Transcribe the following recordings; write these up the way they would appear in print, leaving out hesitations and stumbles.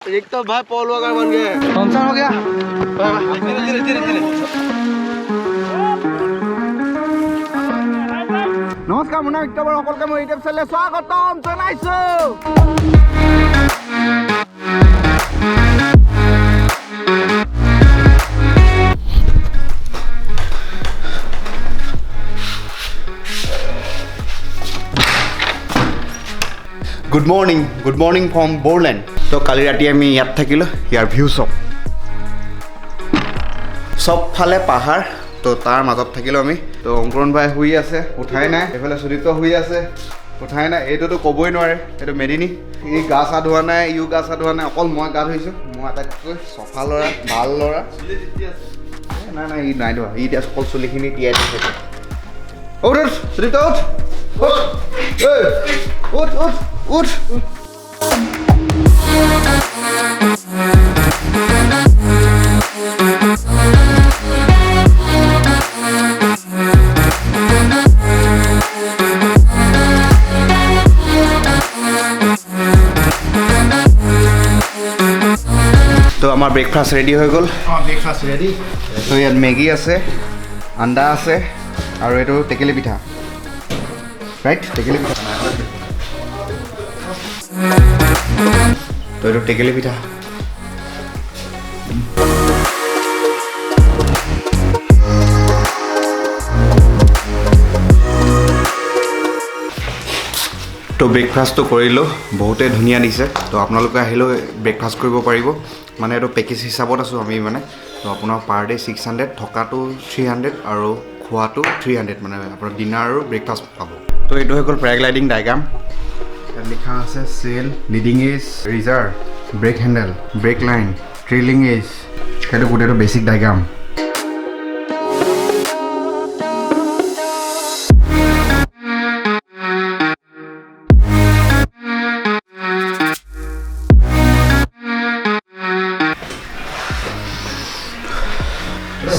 एक तो भाई पोल वगैरह बन गए फंक्शन हो गया धीरे धीरे धीरे नमस्कार मुन्ना विक्टर সকলকে মোৰ ইউটিউব চেনেলে স্বাগতম জনাইছো Good morning from Borland. So কালি ৰাতি আমি ইয়াত থাকিলো ইয়াৰ ভিউ সব ফালে পাহাৰ তো তাৰ মাজত থাকিলো আমি তো অংকুৰণ ভাই শুই আছে উঠাই নাই এফালে সুদীপ্ত শুই আছে উঠাই নাই এইটোতো ক'বই নোৱাৰে এইটো মেদিনী ই গা চা ধোৱা নাই ইউ গা চা ধোৱা নাই অকল মই গা ধুইছো মই আটাইতকৈ চফা ল'ৰা ভাল ল'ৰা নাই নাই ই নাই ধোৱা ই এতিয়া অকল চুলিখিনি তিয়াই দিছে উঠ সুদীপ্ত উঠ উঠ তো আমাৰ ব্ৰেকফাষ্ট ৰেডি হৈ গ'ল ব্ৰেকফাষ্ট ৰেডি তো ইয়াত মেগী আছে আন্দা আছে আৰু এইটো টেকেলি পিঠা ৰাইট টেকেলি পিঠা তো এইটো টেকেলি পিঠা তো ব্ৰেকফাষ্টটো কৰিলোঁ বহুতে ধুনীয়া দিছে তো আপোনালোকে আহিলেও ব্ৰেকফাষ্ট কৰিব পাৰিব মানে এইটো পেকেজ হিচাপত আছোঁ আমি মানে তো আপোনাৰ পাৰ ডে 600 থকাটো 300 আৰু খোৱাটো 300 মানে আপোনাৰ ডিনাৰ আৰু ব্ৰেকফাষ্ট পাব তো এইটো হৈ গ'ল পেৰাগ্লাইডিং ডায়াগ্ৰাম ইয়াত লিখা আছে cell leading edge reserve brake handle brake line trailing edge সেইটো গোটেইটো বেছিক ডায়াগ্ৰাম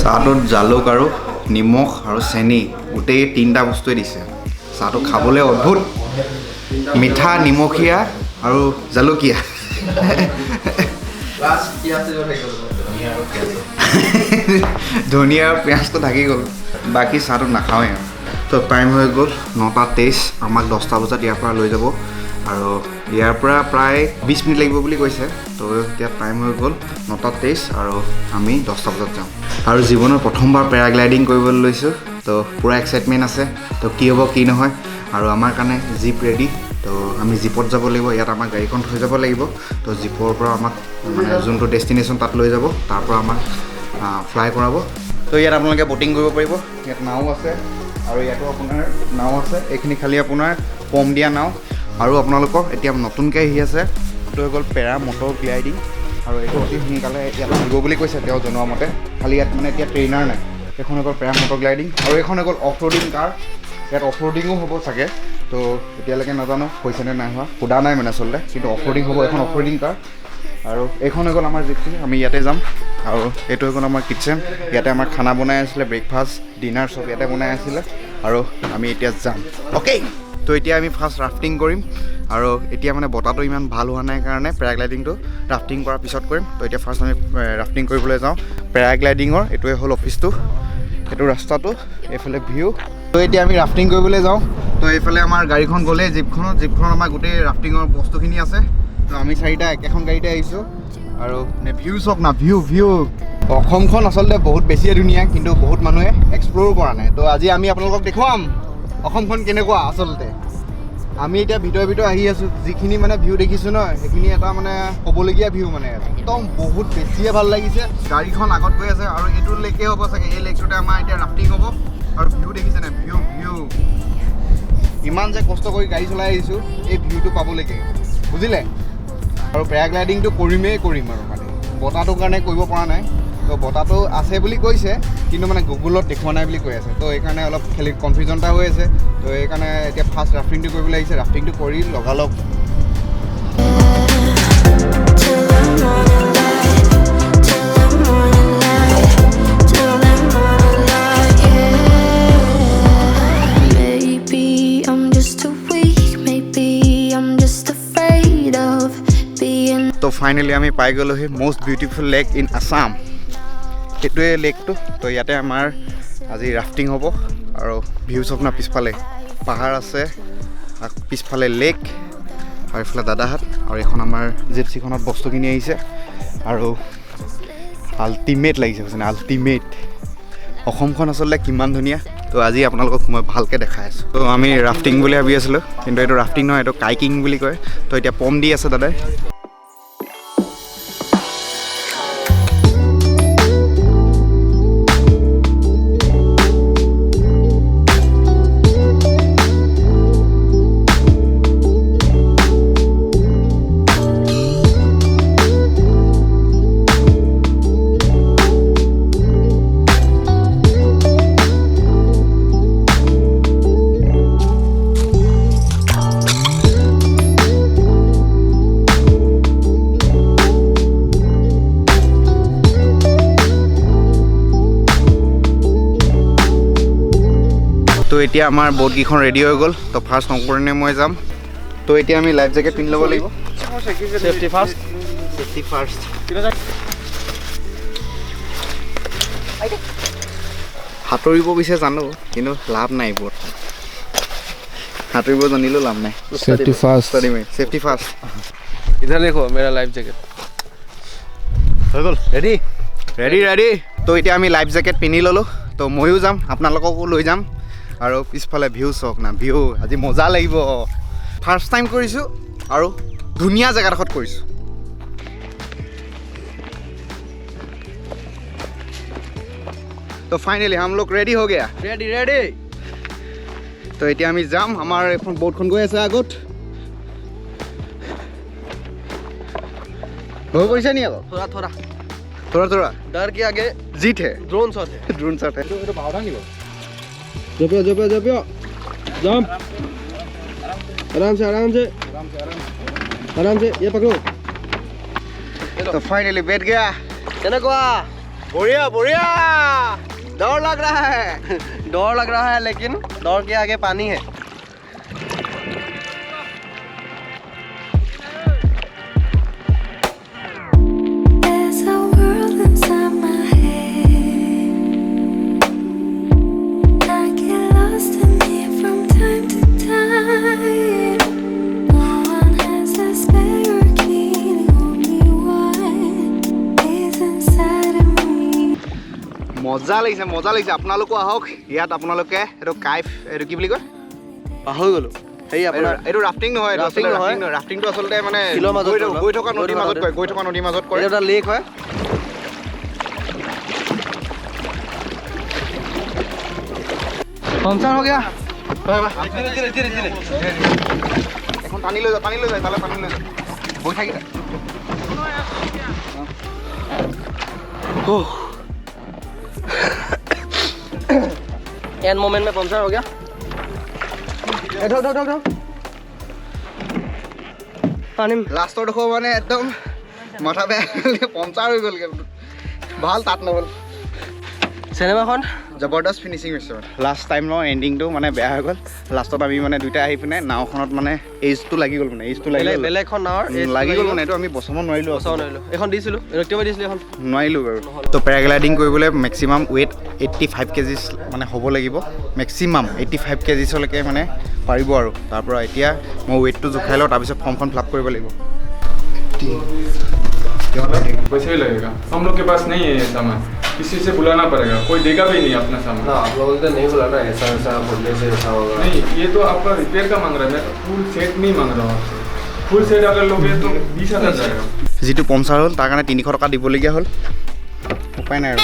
চাহটোত জালুক আৰু নিমখ আৰু চেনি গোটেই তিনিটা বস্তুৱে দিছে চাহটো খাবলৈ অদ্ভুত মিঠা নিমখীয়া আৰু জালুকীয়া ধনিয়া আৰু পিঁয়াজটো থাকি গ'ল বাকী চাহটো নাখাওঁৱেই আৰু তো টাইম হৈ গ'ল 9:23 আমাক 10টা বজাত ইয়াৰ পৰা লৈ যাব আৰু ইয়াৰ পৰা প্ৰায় 20 মিনিট লাগিব বুলি কৈছে তো এতিয়া টাইম হৈ গ'ল 9:23 আৰু আমি 10টা বজাত যাম আৰু জীৱনৰ প্ৰথমবাৰ পেৰাগ্লাইডিং কৰিবলৈ লৈছোঁ তো পুৰা এক্সাইটমেণ্ট আছে তো কি হ'ব কি নহয় আৰু আমাৰ কাৰণে জীপ ৰেডি তো আমি জীপত যাব লাগিব ইয়াত আমাৰ গাড়ীখন থৈ যাব লাগিব তো জীপৰ পৰা আমাক মানে যোনটো ডেষ্টিনেশ্যন তাত লৈ যাব তাৰ পৰা আমাক ফ্লাই কৰাব তো ইয়াত আপোনালোকে ব'টিং কৰিব পাৰিব ইয়াত নাও আছে আৰু ইয়াতো আপোনাৰ নাও আছে এইখিনি খালি আপোনাৰ পম দিয়া নাও আৰু আপোনালোকক এতিয়া নতুনকৈ আহি আছে এইটো হৈ গ'ল পেৰা মটৰ গ্লাইডিং আৰু এইটো অতি সোনকালে ইয়াত আহিব বুলি কৈছে তেওঁ জনোৱা মতে খালি ইয়াত মানে এতিয়া ট্ৰেইনাৰ নাই এইখন হৈ গ'ল পেৰা মটৰ গ্লাইডিং আৰু এইখন হৈ গ'ল অফ ৰ'ডিং কাৰ ইয়াত অফ ৰ'ডিঙো হ'ব চাগে তো এতিয়ালৈকে নাজানো হৈছেনে নাই হোৱা সোধা নাই মানে আচলতে কিন্তু অফ ৰ'ডিং হ'ব এখন অফ ৰ'ডিং কাৰ আৰু এইখন হৈ গ'ল আমাৰ জিপচি আমি ইয়াতে যাম আৰু এইটো হৈ গ'ল আমাৰ কিটচেন ইয়াতে আমাৰ খানা বনাই আছিলে ব্ৰেকফাষ্ট ডিনাৰ চব ইয়াতে বনাই আছিলে আৰু আমি এতিয়া যাম অ'কে তো এতিয়া আমি ফাৰ্ষ্ট ৰাফটিং কৰিম আৰু এতিয়া মানে বতাহটো ইমান ভাল হোৱা নাই কাৰণে পেৰাগ্লাইডিংটো ৰাফটিং কৰাৰ পিছত কৰিম তো এতিয়া ফাৰ্ষ্ট আমি ৰাফটিং কৰিবলৈ যাওঁ পেৰাগ্লাইডিঙৰ এইটোৱে হ'ল অফিচটো এইটো ৰাস্তাটো এইফালে ভিউ তো এতিয়া আমি ৰাফটিং কৰিবলৈ যাওঁ তো এইফালে আমাৰ গাড়ীখন গ'লে জিপখনত আমাৰ গোটেই ৰাফটিঙৰ বস্তুখিনি আছে তো আমি চাৰিটা একেখন গাড়ীতে আহিছোঁ আৰু ভিউ চাওক না ভিউ অসমখন আচলতে বহুত বেছিয়ে ধুনীয়া কিন্তু বহুত মানুহে এক্সপ্ল'ৰ কৰা নাই তো আজি আমি আপোনালোকক দেখুৱাম অসমখন কেনেকুৱা আচলতে আমি এতিয়া ভিতৰে আহি আছোঁ যিখিনি মানে ভিউ দেখিছোঁ ন সেইখিনি এটা মানে ক'বলগীয়া ভিউ মানে একদম বহুত বেছিয়ে ভাল লাগিছে গাড়ীখন আগত গৈ আছে আৰু এইটো লেকে হ'ব চাগে এই লেকটোতে আমাৰ এতিয়া ৰাফটিং হ'ব আৰু ভিউ দেখিছে নাই ভিউ ইমান যে কষ্ট কৰি গাড়ী চলাই আহিছোঁ এই ভিউটো পাবলৈকে বুজিলে আৰু পেৰাগ্লাইডিংটো কৰিম আৰু মানে বতাহটোৰ কাৰণে কৰিব পৰা নাই তো বতাহটো আছে বুলি কৈছে কিন্তু মানে গুগলত দেখুওৱা নাই বুলি কৈ আছে তো এইকাৰণে অলপ কনফিউজন এটা হৈ আছে তো এইকাৰণে এতিয়া ফাৰ্ষ্ট ৰাফটিংটো কৰিবলৈ আহিছে ৰাফটিংটো কৰি লগালগ ফাইনেলি আমি পাই গ'লোহি most beautiful lake in Assam. সেইটোৱে লেকটো। তো ইয়াতে আমাৰ আজি ৰাফটিং হ'ব আৰু ভিউ চাওক না, পিছফালে পাহাৰ আছে, পিছফালে লেক আৰু এইফালে দাদাহাত, আৰু এখন আমাৰ জিপচিখনত বস্তুখিনি আহিছে আৰু আল্টিমেট লাগিছে কৈছে, আল্টিমেট। অসমখন আচলতে কিমান ধুনীয়া। তো আজি আপোনালোকক মই ভালকৈ দেখাই আছোঁ। তো আমি ৰাফটিং বুলি ভাবি আছিলোঁ, কিন্তু এইটো ৰাফটিং নহয়, এইটো কাইকিং বুলি কয়। তো এতিয়া পম দি আছে দাদাই। তো এতিয়া আমাৰ বোটকেইখন ৰেডি হৈ গ'ল। তো ফাৰ্ষ্ট শংকৰণে মই যাম। তো এতিয়া আমি লাইফ জেকেট পিন্ধি ল'ব লাগিব। Safety first. Safety first. সাঁতুৰিব পিছে জানো, কিন্তু লাভ নাই এইবোৰত। সাঁতুৰিব জানিলেও লাভ নাই। Safety first. Safety first. इधर देखो मेरा लाइफ जैकेट হৈ গ'ল, ৰেডি ৰেডি ৰেডি। তো এতিয়া আমি লাইফ জেকেট পিন্ধি ল'লোঁ। তো ময়ো যাম, আপোনালোককো লৈ যাম। আৰু পিছফালে ভিউ চাওক না, ভিউ আজি মজা লাগিব। ফাৰ্ষ্ট টাইম কৰিছোঁ আৰু ধুনীয়া জেগাডোখৰত কৰিছোঁ। তো ফাইনেলি हम लोग रेडी हो गया। Ready ready. তো এতিয়া আমি যাম, আমাৰ এখন বোটখন গৈ আছে আগত। হৈ পৰিছে নি আকৌ? थोड़ा थोड़ा थोड़ा थोड़ा डर के आगे जीत है। ड्रोन शॉट है। ड्रोन शॉट है। तो बावड़ा नहीं हो। जपियो जपियो जपियो जंप। आराम से आराम से आराम से, ये पकड़ो। तो फाइनली बैठ गया। जनकवा बढ़िया बढ़िया। डर लग रहा है। डर लग रहा है, लेकिन डर के आगे पानी है। There's a world inside my head. I get lost in it from time to time. No one has a spare key. Only one is inside of me. মজা লাগিছে, মজা লাগিছে। আপোনালোকো আহক ইয়াত। আপোনালোকে এইটো কাইফ, এইটো কি বুলি কয় পাহৰি গলো। এই আপোনাৰ এইটো ৰাফটিং নহয়, ৰাফটিং নহয়। ৰাফটিংটো আচলতে মানে শিলৰ মাজত গৈ থকা নদীৰ মাজত কৰে, গৈ থকা নদীৰ মাজত কৰে। এটা লেক হয়। पंचर हो गया। এখন টানি লৈ যায়, টানি লৈ যায়, তালে টানি লৈ যায়। বৈ থাকি যায়। एंड मोमेंट में पंचर हो गया। पानी में লাষ্টৰ ডোখৰ মানে একদম মাথা বেয়া, পঞ্চাৰ হৈ গ'লগৈ। ভাল তাত নহ'ল। সিনেমাখন জবৰদস্ত ফিনিচিং হৈছে মানে। লাষ্ট টাইম ন এণ্ডিংটো মানে বেয়া হৈ গ'ল। লাষ্টত আমি মানে দুইটা আহি পিনে নাওখনত মানে এইজটো লাগি গ'ল, মানে এইজটো লাগি গ'ল, বেলেগখন নাৱৰ লাগি গ'ল মানে। এইটো আমি বচাব নোৱাৰিলোঁ, এখন দিছিলোঁ, ৰক্তিবা দিছিলোঁ এখন। নোৱাৰিলোঁ বাৰু। তো পেৰাগ্লাইডিং কৰিবলৈ মেক্সিমাম ৱেইট 85 কেজিছ মানে হ'ব লাগিব। মেক্সিমাম 85 কেজিছলৈকে মানে পাৰিব আৰু। তাৰপৰা এতিয়া মই ৱেইটটো জোখাই লওঁ, তাৰপিছত ফৰ্মখন ফিল আপ কৰিব লাগিব। पैसे ही लगेगा। हम लोग के पास नहीं है ये सामान, किसी से बुलाना पड़ेगा। कोई देगा भी नहीं अपना सामान। हाँ, आप लोगों को नहीं बुलाना, ऐसा ऐसा बोलने से ऐसा होगा। नहीं, ये तो आपका रिपेयर का मांग रहा है। मैं तो फुल सेट नहीं मांग रहा हूँ आपसे। फुल सेट अगर लोगे तो 20,000 जाएगा। যিটো পঞ্চাৰ হ'ল তাৰ কাৰণে 300 টকা দিবলগীয়া হ'ল। উপায় নাই আৰু।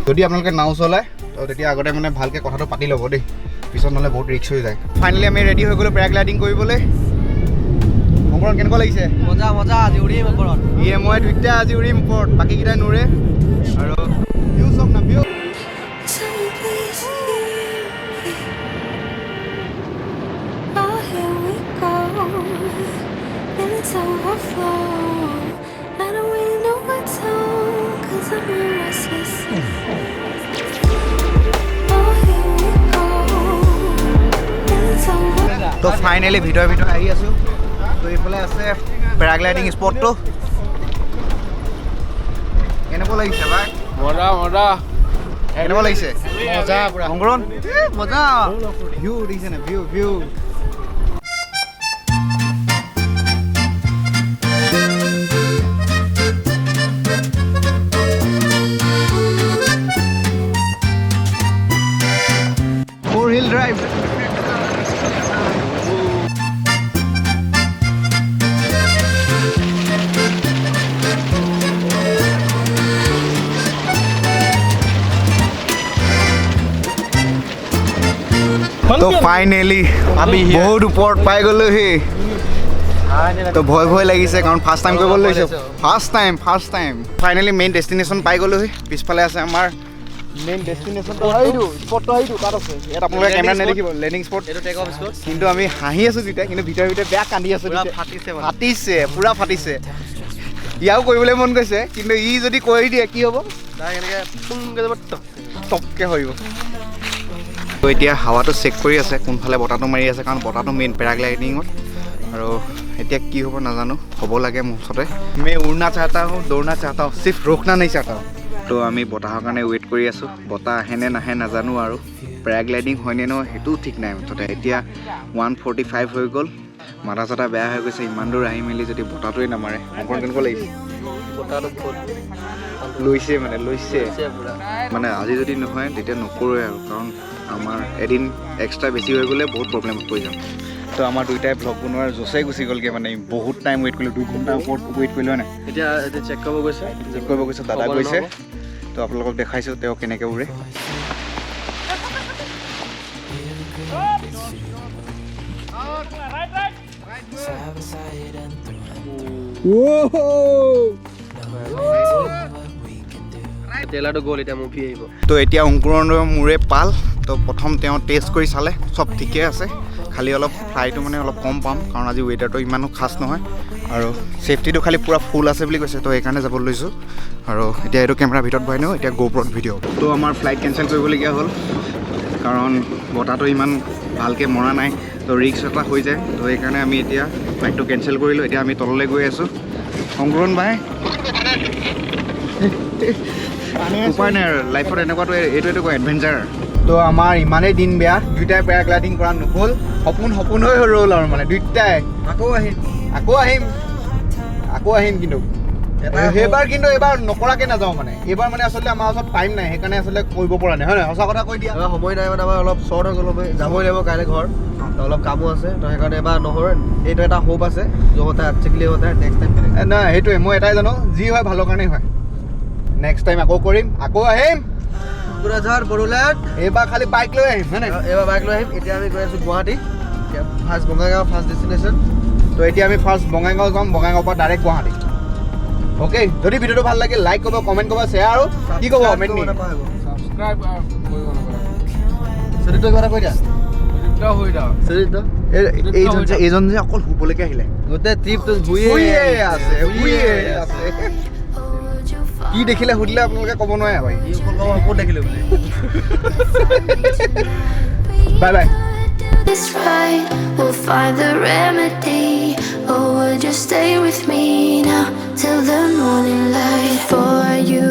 যদি আপোনালোকে নাও চলায় তো তেতিয়া আগতে মানে ভালকৈ কথাটো পাতি ল'ব দেই, পিছত নহ'লে বহুত ৰিস্ক হৈ যায়। ফাইনেলি আমি ৰেডি হৈ গ'লোঁ পেৰাগ্লাইডিং কৰিবলৈ। ওপৰত কেনেকুৱা লাগিছে? মজা মজা, আজি উৰিম ওপৰত। মই দুইটা আজি উৰিম ওপৰত, বাকীকেইটাই নুৰে। আৰু ভিউ চাওক না, view. Someone please hear me. Oh, here we go. And it's overflow. I don't really know what's on, 'cause I'm a restless. Oh, here we go. And it's overflow. তো ফাইনেলি ভিতৰে ভিতৰে আহি আছোঁ। তো এইফালে আছে পেৰাগ্লাইডিং স্পটটো। লাগিছে ভাই মজা মজা কেনেকুৱা লাগিছে মজা পুৰা অংকুৰণ মজা ভিউ দেখিছে না ভিউ Hill Drive. তো ফাইনেলি আমি বহুত ওপৰত পাই গ'লোহি তো ভয় লাগিছে কাৰণ ফাৰ্ষ্ট টাইম কৰিব লৈছোঁ first time finally main destination পাই গ'লোহি পিছফালে আছে আমাৰ মেইন ডেষ্টিনেশ্যনটো স্পটটো তাত আছে ইয়াত আপোনালোকে কেমেৰা নেদেখিব লেণ্ডিং স্পট এইটো টেক অফ স্পট কিন্তু আমি হাঁহি আছোঁ তেতিয়া কিন্তু ভিতৰে বেয়া কান্দি আছোঁ পুৰা ফাটিছে ইয়াও কৰিবলৈ মন গৈছে কিন্তু ই যদি কৰি দিয়ে কি হ'ব এনেকৈ ফুংকৈ যাব টপকৈ হৰিব তো এতিয়া হাৱাটো চেক কৰি আছে কোনফালে বতাহটো মাৰি আছে কাৰণ বতাহটো মেইন পেৰাগ্লাইডিঙত আৰু এতিয়া কি হ'ব নাজানো হ'ব লাগে মুঠতে মই উড়না চাহতা হওঁ দৌৰনা চাহতা হওঁ চিফ ৰোকনা নাই চাহতা হওঁ তো আমি বতাহৰ কাৰণে ৱেইট কৰি আছোঁ বতাহ আহেনে নাহে নাজানো আৰু পেৰাগ্লাইডিং হয়নে নহয় সেইটোও ঠিক নাই মুঠতে এতিয়া 145 হৈ গ'ল মাথা চাথা বেয়া হৈ গৈছে ইমান দূৰ আহি মেলি যদি বতাহটোৱে নামাৰে অকণ কেনেকুৱা লাগিছে বতাহটো লৈছে মানে আজি যদি নহয় তেতিয়া নকৰোঁৱে আৰু কাৰণ আমাৰ এদিন এক্সট্ৰা বেছি হৈ গ'লে বহুত প্ৰব্লেমত পৰি যাম তো আমাৰ দুইটাই ব্লগ বনোৱাৰ জোচেই গুচি গ'লগৈ মানে বহুত টাইম ৱেইট কৰিলোঁ 2 ঘণ্টাৰ ওপৰত ৱেইট কৰিলোঁ হয় নাই এতিয়া চেক কৰিব গৈছে দাদা গৈছে তো আপোনালোকক দেখাইছোঁ তেওঁ কেনেকৈ উৰে ট্ৰেইলাৰটো গ'ল এতিয়া মুভি আহিব তো এতিয়া অংকুৰৰ মূৰে পাল তো প্ৰথম তেওঁ টেষ্ট কৰি চালে চব ঠিকে আছে খালি অলপ ফ্লাইটো মানে অলপ কম পাম কাৰণ আজি ৱেডাৰটো ইমানো খাছ নহয় আৰু ছেফটিটো খালি পূৰা ফুল আছে বুলি কৈছে তো সেইকাৰণে যাব লৈছোঁ আৰু এতিয়া এইটো কেমেৰাৰ ভিতৰত ভৰাই নিওঁ এতিয়া গোপ্ৰত ভিডিঅ' তো আমাৰ ফ্লাইট কেঞ্চেল কৰিবলগীয়া হ'ল কাৰণ বতাহটো ইমান ভালকৈ মৰা নাই তো ৰিক্স এটা হৈ যায় তো সেইকাৰণে আমি এতিয়া ফ্লাইটটো কেঞ্চেল কৰিলোঁ এতিয়া আমি তললৈ গৈ আছোঁ অংকুৰণ ভাই উপায় নাই আৰু লাইফত এনেকুৱাটো এইটো এডভেঞ্চাৰ তো আমাৰ ইমানেই দিন বেয়া দুইটাই পেৰাগ্লাইডিং কৰা নহ'ল সপোন হৈ ৰ'ল আৰু মানে দুইটাই আকৌ আহিম কিন্তু সেইবাৰ কিন্তু এইবাৰ নকৰাকৈ নাযাওঁ মানে এইবাৰ মানে আচলতে আমাৰ ওচৰত টাইম নাই সেইকাৰণে আচলতে কৰিব পৰা নাই হয় নাই সঁচা কথা কৈ দিয়া সময় নাই মানে আমাৰ অলপ শ্বৰ্ট হৈ গ'ল যাবই লাগিব কাইলৈ ঘৰ অলপ কামো আছে তো সেইকাৰণে এবাৰ নহয় এইটো এটা হোপ আছে য'ত আচ্ছেকলি হ'লে নেক্সট টাইম নাই সেইটোৱে মই এটাই জানো যি হয় ভালৰ কাৰণেই হয় নেক্সট টাইম আকৌ কৰিম আকৌ আহিম কোকৰাঝাৰ বড়োলেণ্ড এইবাৰ খালি বাইক লৈ আহিম হয় নাই এইবাৰ বাইক লৈ আহিম এতিয়া আমি গৈ আছোঁ Guwahati first Bongaigaon first destination তো এতিয়া আমি ফাৰ্ষ্ট বঙাইগাঁও যাম বঙাইগাঁৱৰ পৰা ডাইৰেক্ট গুৱাহাটী অ'কে যদি ভিডিঅ'টো ভাল লাগে লাইক কৰিব কমেণ্ট কৰিব শ্বেয়াৰ আৰু কি ক'ব মেইনলি সাবস্ক্ৰাইব কৰিব নাপায় চৰিত্ৰ কিবা এটা কৈ দিয়া চৰিত্ৰ এইজন যে অকল শুবলৈকে আহিলে গোটেই ট্ৰিপটো শুয়ে আছে কি দেখিলে সুধিলে আপোনালোকে ক'ব নোৱাৰে ভাই সপোন দেখিলোঁ বুলি bye bye It's right, we'll find the remedy. Oh, would you stay with me now till the morning light? For you